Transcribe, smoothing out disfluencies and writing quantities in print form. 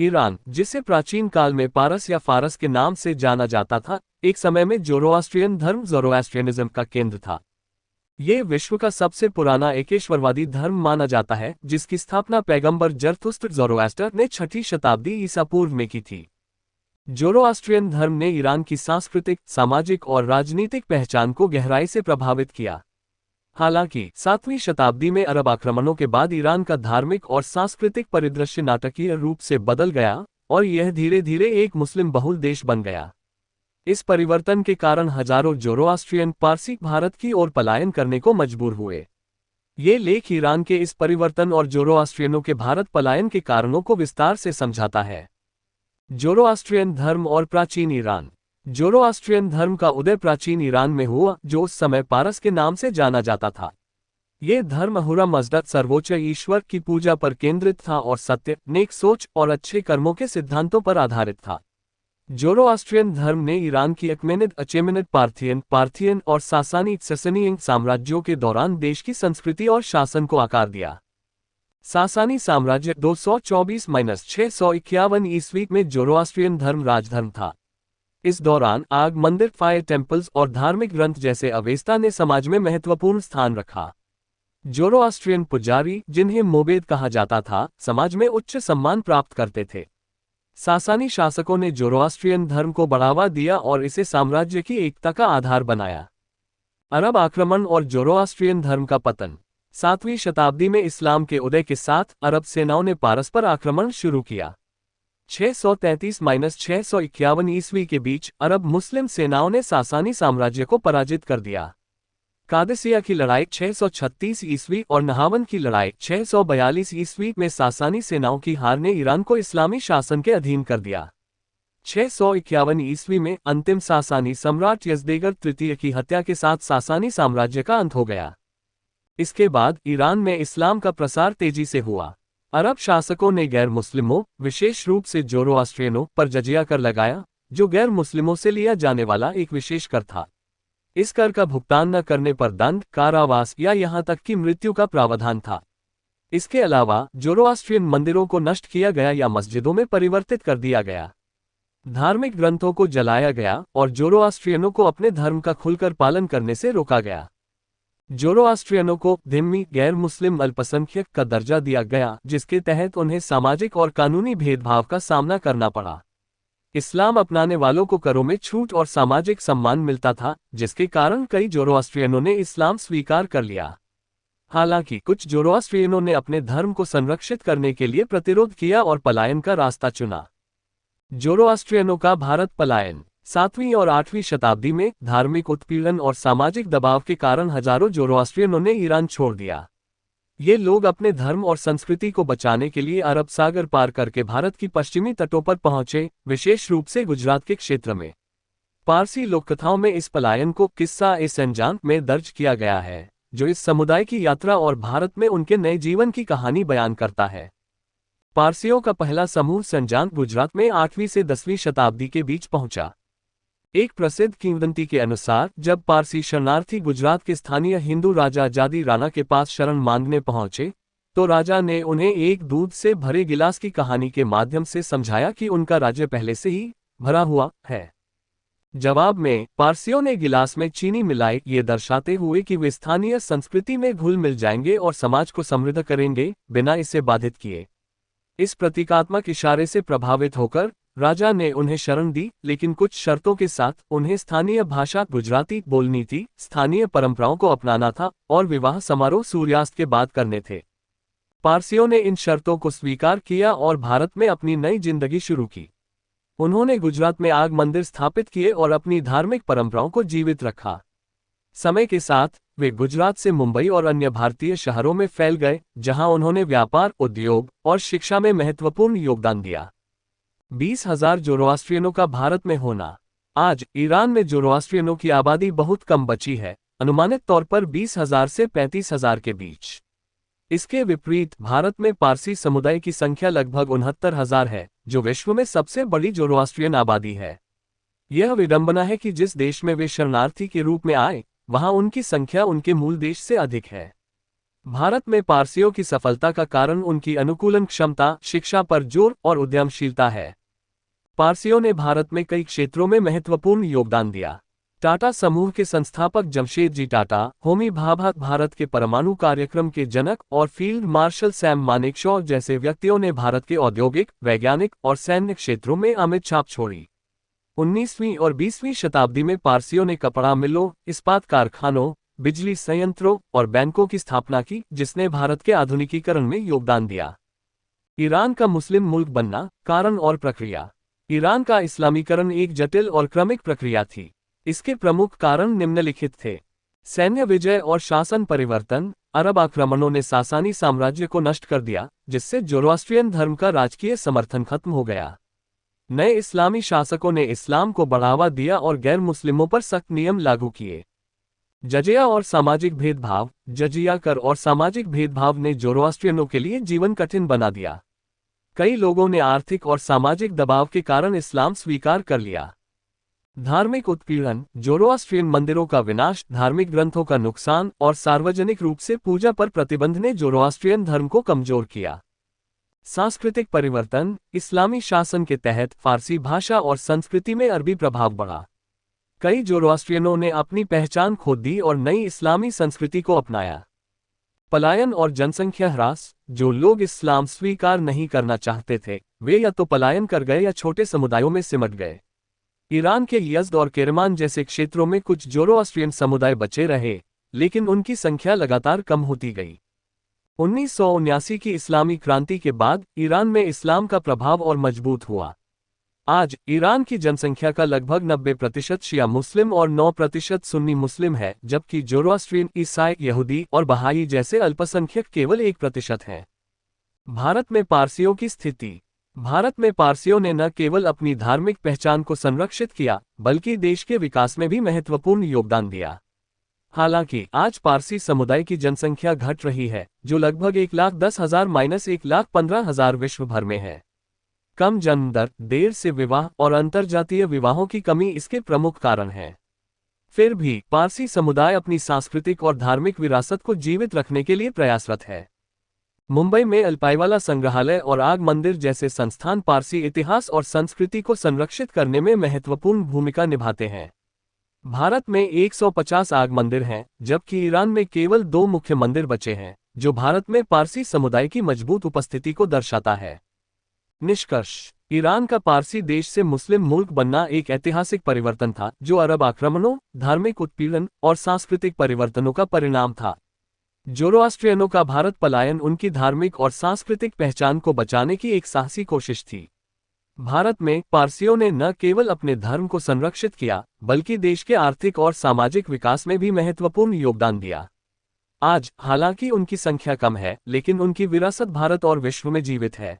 Iran, जिसे प्राचीन काल में पारस या फारस के नाम से जाना जाता था, एक समय में ज़ोरोआस्ट्रियन धर्म ज़ोरोआस्ट्रियनिज्म का केंद्र था। ये विश्व का सबसे पुराना एकेश्वरवादी धर्म माना जाता है, जिसकी स्थापना पैगंबर जरथुस्त्र ज़ोरोआस्टर ने 6वीं शताब्दी ईसा पूर्व में की थी। ज़ोरोआस्ट्रियन धर्म ने ईरान की सांस्कृतिक, सामाजिक और राजनीतिक पहचान को गहराई से प्रभावित किया। हालांकि 7वीं शताब्दी में अरब आक्रमणों के बाद ईरान का धार्मिक और सांस्कृतिक परिदृश्य नाटकीय रूप से बदल गया और यह धीरे धीरे एक मुस्लिम बहुल देश बन गया। इस परिवर्तन के कारण हजारों ज़ोरोआस्ट्रियन पारसी भारत की ओर पलायन करने को मजबूर हुए। ये लेख ईरान के इस परिवर्तन और ज़ोरोआस्ट्रियनों के भारत पलायन के कारणों को विस्तार से समझाता है। ज़ोरोआस्ट्रियन धर्म और प्राचीन ईरान। ज़ोरोआस्ट्रियन धर्म का उदय प्राचीन ईरान में हुआ, जो उस समय पारस के नाम से जाना जाता था। ये धर्म अहुरा मज़दा, सर्वोच्च ईश्वर की पूजा पर केंद्रित था और सत्य, नेक सोच और अच्छे कर्मों के सिद्धांतों पर आधारित था। ज़ोरोआस्ट्रियन धर्म ने ईरान की अकमेनिद, अचेमेनिद, पार्थियन और सासानी ससनियन साम्राज्यों के दौरान देश की संस्कृति और शासन को आकार दिया। सासानी साम्राज्य 224-651 ईस्वी में ज़ोरोआस्ट्रियन धर्म राजधर्म था। इस दौरान आग मंदिर, फायर टेम्पल्स और धार्मिक ग्रंथ जैसे अवेस्ता ने समाज में महत्वपूर्ण स्थान रखा। ज़ोरोआस्ट्रियन पुजारी, जिन्हें मोबेद कहा जाता था, समाज में उच्च सम्मान प्राप्त करते थे। सासानी शासकों ने ज़ोरोआस्ट्रियन धर्म को बढ़ावा दिया और इसे साम्राज्य की एकता का आधार बनाया। अरब आक्रमण और ज़ोरोआस्ट्रियन धर्म का पतन। 7वीं शताब्दी में इस्लाम के उदय के साथ अरब सेनाओं ने पारस पर आक्रमण शुरू किया। 633-651 ईस्वी के बीच अरब मुस्लिम सेनाओं ने सासानी साम्राज्य को पराजित कर दिया। कादेसिया की लड़ाई 636 ईस्वी और नहावन की लड़ाई 642 ईस्वी में सासानी सेनाओं की हार ने ईरान को इस्लामी शासन के अधीन कर दिया। 651 ईस्वी में अंतिम सासानी सम्राट यज़देगर्द तृतीय की हत्या के साथ सासानी साम्राज्य का अंत हो गया। इसके बाद ईरान में इस्लाम का प्रसार तेजी से हुआ। अरब शासकों ने गैर मुस्लिमों, विशेष रूप से ज़ोरोआस्ट्रियनों पर जजिया कर लगाया, जो गैर मुस्लिमों से लिया जाने वाला एक विशेष कर था। इस कर का भुगतान न करने पर दंड, कारावास या यहां तक कि मृत्यु का प्रावधान था। इसके अलावा ज़ोरोआस्ट्रियन मंदिरों को नष्ट किया गया या मस्जिदों में परिवर्तित कर दिया गया। धार्मिक ग्रंथों को जलाया गया और ज़ोरोआस्ट्रियनों को अपने धर्म का खुलकर पालन करने से रोका गया। ज़ोरोआस्ट्रियनों को धिम्मी, गैर मुस्लिम अल्पसंख्यक का दर्जा दिया गया, जिसके तहत उन्हें सामाजिक और कानूनी भेदभाव का सामना करना पड़ा। इस्लाम अपनाने वालों को करों में छूट और सामाजिक सम्मान मिलता था, जिसके कारण कई ज़ोरोआस्ट्रियनों ने इस्लाम स्वीकार कर लिया। हालांकि कुछ ज़ोरोआस्ट्रियनों ने अपने धर्म को संरक्षित करने के लिए प्रतिरोध किया और पलायन का रास्ता चुना। ज़ोरोआस्ट्रियनों का भारत पलायन। 7वीं और 8वीं शताब्दी में धार्मिक उत्पीड़न और सामाजिक दबाव के कारण हजारों ज़ोरोआस्ट्रियनों ने ईरान छोड़ दिया। ये लोग अपने धर्म और संस्कृति को बचाने के लिए अरब सागर पार करके भारत की पश्चिमी तटों पर पहुंचे, विशेष रूप से गुजरात के क्षेत्र में। पारसी लोककथाओं में इस पलायन को किस्सा-ए-संजान में दर्ज किया गया है, जो इस समुदाय की यात्रा और भारत में उनके नए जीवन की कहानी बयान करता है। पारसियों का पहला समूह संजान गुजरात में 8वीं से 10वीं शताब्दी के बीच पहुंचा। एक प्रसिद्ध किंवदंती के अनुसार जब पारसी शरणार्थी गुजरात के स्थानीय हिंदू राजा जादी राणा के पास शरण मांगने पहुंचे, तो राजा ने उन्हें एक दूध से भरे गिलास की कहानी के माध्यम से समझाया कि उनका राज्य पहले से ही भरा हुआ है। जवाब में पारसियों ने गिलास में चीनी मिलाई, ये दर्शाते हुए कि वे स्थानीय संस्कृति में घुल मिल जाएंगे और समाज को समृद्ध करेंगे, बिना इसे बाधित किए। इस प्रतीकात्मक इशारे से प्रभावित होकर राजा ने उन्हें शरण दी, लेकिन कुछ शर्तों के साथ। उन्हें स्थानीय भाषा गुजराती बोलनी थी, स्थानीय परंपराओं को अपनाना था और विवाह समारोह सूर्यास्त के बाद करने थे। पारसियों ने इन शर्तों को स्वीकार किया और भारत में अपनी नई जिंदगी शुरू की। उन्होंने गुजरात में आग मंदिर स्थापित किए और अपनी धार्मिक परंपराओं को जीवित रखा। समय के साथ वे गुजरात से मुंबई और अन्य भारतीय शहरों में फैल गए, जहां उन्होंने व्यापार, उद्योग और शिक्षा में महत्वपूर्ण योगदान दिया। 20,000 ज़ोरोआस्ट्रियनों का भारत में होना। आज ईरान में ज़ोरोआस्ट्रियनों की आबादी बहुत कम बची है, अनुमानित तौर पर 20,000 से 35,000 के बीच। इसके विपरीत भारत में पारसी समुदाय की संख्या लगभग 69,000 है, जो विश्व में सबसे बड़ी ज़ोरोआस्ट्रियन आबादी है। यह विडंबना है कि जिस देश में वे शरणार्थी के रूप में आए, वहां उनकी संख्या उनके मूल देश से अधिक है। भारत में पारसियों की सफलता का कारण उनकी अनुकूलन क्षमता, शिक्षा पर जोर और उद्यमशीलता है। पारसियों ने भारत में कई क्षेत्रों में महत्वपूर्ण योगदान दिया। टाटा समूह के संस्थापक जमशेदजी टाटा, होमी भाभा भारत के परमाणु कार्यक्रम के जनक और फील्ड मार्शल सैम मानेकशॉ जैसे व्यक्तियों ने भारत के औद्योगिक, वैज्ञानिक और सैन्य क्षेत्रों में अमिट छाप छोड़ी। 19वीं और 20वीं शताब्दी में पारसियों ने कपड़ा मिलों, इस्पात कारखानों, बिजली संयंत्रों और बैंकों की स्थापना की, जिसने भारत के आधुनिकीकरण में योगदान दिया। ईरान का मुस्लिम मुल्क बनना, कारण और प्रक्रिया। ईरान का इस्लामीकरण एक जटिल और क्रमिक प्रक्रिया थी। इसके प्रमुख कारण निम्नलिखित थे। सैन्य विजय और शासन परिवर्तन। अरब आक्रमणों ने सासानी साम्राज्य को नष्ट कर दिया, जिससे जोरोआस्ट्रियन धर्म का राजकीय समर्थन खत्म हो गया। नए इस्लामी शासकों ने इस्लाम को बढ़ावा दिया और गैर मुस्लिमों पर सख्त नियम लागू किए। जजिया और सामाजिक भेदभाव। जजिया कर और सामाजिक भेदभाव ने जोरोआस्ट्रियनों के लिए जीवन कठिन बना दिया। कई लोगों ने आर्थिक और सामाजिक दबाव के कारण इस्लाम स्वीकार कर लिया। धार्मिक उत्पीड़न। जोरोआस्ट्रियन मंदिरों का विनाश, धार्मिक ग्रंथों का नुकसान और सार्वजनिक रूप से पूजा पर प्रतिबंध ने जोरोआस्ट्रियन धर्म को कमजोर किया। सांस्कृतिक परिवर्तन। इस्लामी शासन के तहत फारसी भाषा और संस्कृति में अरबी प्रभाव बढ़ा। कई जोरोआस्ट्रियनों ने अपनी पहचान खो दी और नई इस्लामी संस्कृति को अपनाया। पलायन और जनसंख्या ह्रास। जो लोग इस्लाम स्वीकार नहीं करना चाहते थे, वे या तो पलायन कर गए या छोटे समुदायों में सिमट गए। ईरान के यज़्द और केरमान जैसे क्षेत्रों में कुछ जोरोआस्ट्रियन समुदाय बचे रहे, लेकिन उनकी संख्या लगातार कम होती गई। 1979 की इस्लामी क्रांति के बाद ईरान में इस्लाम का प्रभाव और मजबूत हुआ। आज ईरान की जनसंख्या का लगभग 90% शिया मुस्लिम और 9% सुन्नी मुस्लिम है, जबकि जोरोआस्ट्रियन, ईसाई, यहूदी और बहाई जैसे अल्पसंख्यक केवल 1% हैं। भारत में पारसियों की स्थिति। भारत में पारसियों ने न केवल अपनी धार्मिक पहचान को संरक्षित किया, बल्कि देश के विकास में भी महत्वपूर्ण योगदान दिया। हालांकि आज पारसी समुदाय की जनसंख्या घट रही है, जो लगभग 1,10,000-1,15,000 विश्व भर में है। कम जन्म दर, देर से विवाह और अंतरजातीय विवाहों की कमी इसके प्रमुख कारण हैं। फिर भी पारसी समुदाय अपनी सांस्कृतिक और धार्मिक विरासत को जीवित रखने के लिए प्रयासरत है। मुंबई में अल्पाईवाला संग्रहालय और आग मंदिर जैसे संस्थान पारसी इतिहास और संस्कृति को संरक्षित करने में महत्वपूर्ण भूमिका निभाते हैं। भारत में 150 आग मंदिर हैं, जबकि ईरान में केवल 2 मुख्य मंदिर बचे हैं, जो भारत में पारसी समुदाय की मजबूत उपस्थिति को दर्शाता है। निष्कर्ष। ईरान का पारसी देश से मुस्लिम मुल्क बनना एक ऐतिहासिक परिवर्तन था, जो अरब आक्रमणों, धार्मिक उत्पीड़न और सांस्कृतिक परिवर्तनों का परिणाम था। जोरोआस्ट्रियनों का भारत पलायन उनकी धार्मिक और सांस्कृतिक पहचान को बचाने की एक साहसी कोशिश थी। भारत में पारसियों ने न केवल अपने धर्म को संरक्षित किया, बल्कि देश के आर्थिक और सामाजिक विकास में भी महत्वपूर्ण योगदान दिया। आज हालांकि उनकी संख्या कम है, लेकिन उनकी विरासत भारत और विश्व में जीवित है।